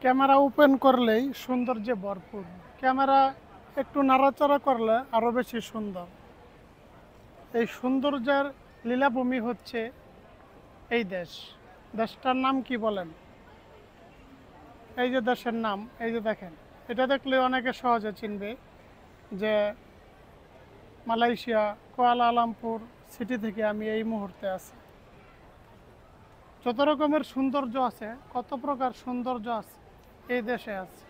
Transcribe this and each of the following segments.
Camera open করলেই সৌন্দর্যে ভরপুর। ক্যামেরা একটু নাড়াচাড়া করলে আরও বেশি সুন্দর। এই সৌন্দর্যের লীলাভূমি হচ্ছে এই দেশ। দেশটার নাম কি বলেন? এই যে দেশের নাম, এই যে দেখেন, এটা দেখলে অনেকে সহজে চিনবে যে মালয়েশিয়া কুয়ালালামপুর সিটি থেকে আমি এই মুহূর্তে আছি। যত রকমের সৌন্দর্য আছে, কত প্রকার সৌন্দর্য আছে এই দেশে আছে।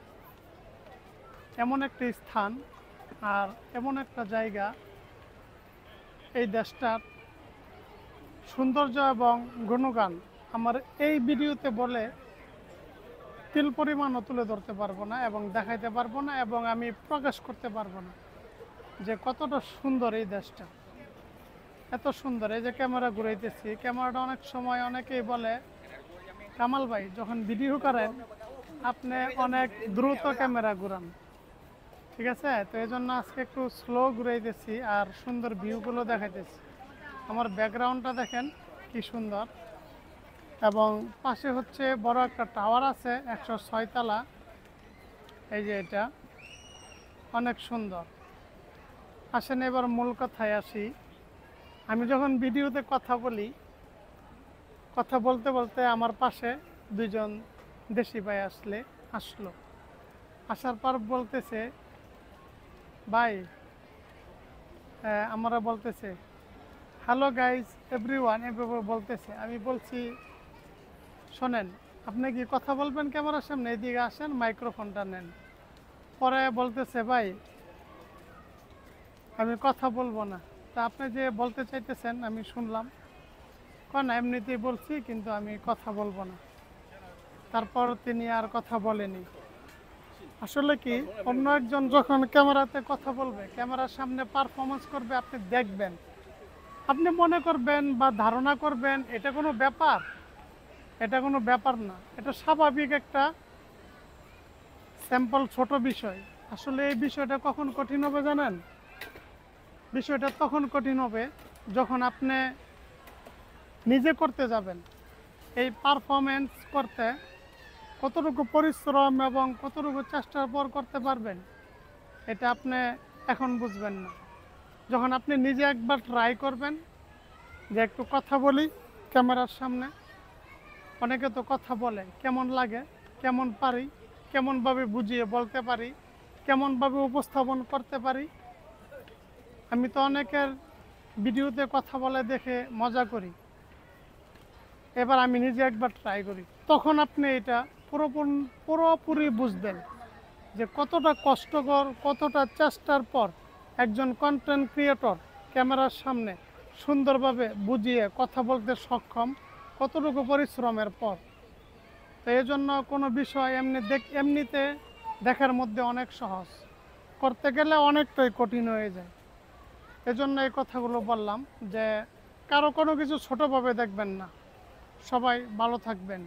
এমন একটি স্থান আর এমন একটা জায়গা, এই দেশটার সৌন্দর্য এবং গুণগান আমার এই ভিডিওতে বলে তিল পরিমাণও তুলে ধরতে পারবো না এবং দেখাইতে পারবো না, এবং আমি প্রকাশ করতে পারবো না যে কতটা সুন্দর এই দেশটা। এত সুন্দর। এই যে ক্যামেরা ঘুরাইতেছি, ক্যামেরাটা অনেক সময় অনেকেই বলে, কামাল ভাই যখন ভিডিও করেন আপনি অনেক দ্রুত ক্যামেরা ঘুরান। ঠিক আছে, তো এই জন্য আজকে একটু স্লো ঘুরাইতেছি আর সুন্দর ভিউগুলো দেখাইতেছি। আমার ব্যাকগ্রাউন্ডটা দেখেন কি সুন্দর, এবং পাশে হচ্ছে বড় একটা টাওয়ার আছে 106 তলা। এই যে এটা অনেক সুন্দর। আসেন এবার মূল কথায় আসি। আমি যখন ভিডিওতে কথা বলি, কথা বলতে বলতে আমার পাশে দুজন দেশি ভাই আসলো। আসার পর বলতেছে, ভাই আমরা বলতেছে হ্যালো গাইজ এভরিওয়ান, এভাবে বলতেছে। আমি বলছি, শোনেন, আপনি কি কথা বলবেন ক্যামেরার সামনে? এদিকে আসেন, মাইক্রোফোনটা নেন। পরে বলতেছে, ভাই আমি কথা বলবো না। তা আপনি যে বলতে চাইতেছেন আমি শুনলাম, না এমনিতেই বলছি, কিন্তু আমি কথা বলবো না। তারপর তিনি আর কথা বলেনি। আসলে কি, অন্য একজন যখন ক্যামেরাতে কথা বলবে, ক্যামেরার সামনে পারফরমেন্স করবে, আপনি দেখবেন, আপনি মনে করবেন বা ধারণা করবেন এটা কোনো ব্যাপার। এটা কোনো ব্যাপার না, এটা স্বাভাবিক একটা স্যাম্পল ছোট বিষয়। আসলে এই বিষয়টা কখন কঠিন হবে জানেন? বিষয়টা তখন কঠিন হবে যখন আপনি নিজে করতে যাবেন। এই পারফরমেন্স করতে কতটুকু পরিশ্রম এবং কতটুকু চেষ্টার পর করতে পারবেন, এটা আপনি এখন বুঝবেন না। যখন আপনি নিজে একবার ট্রাই করবেন যে একটু কথা বলি ক্যামেরার সামনে, অনেকে তো কথা বলে, কেমন লাগে, কেমন পারি, কেমনভাবে বুঝিয়ে বলতে পারি, কেমনভাবে উপস্থাপন করতে পারি। আমি তো অনেকের ভিডিওতে কথা বলে দেখে মজা করি। এবার আমি নিজে একবার ট্রাই করি, তখন আপনি এটা পুরোপুরি বুঝবেন যে কতটা কষ্টকর, কতটা চেষ্টার পর একজন কন্টেন্ট ক্রিয়েটর ক্যামেরার সামনে সুন্দরভাবে বুঝিয়ে কথা বলতে সক্ষম, কতটুকু পরিশ্রমের পর। তো এই জন্য কোনো বিষয় এমনিতে দেখার মধ্যে অনেক সহজ, করতে গেলে অনেকটাই কঠিন হয়ে যায়। এজন্য এই কথাগুলো বললাম যে কারো কোনো কিছু ছোটোভাবে দেখবেন না। সবাই ভালো থাকবেন।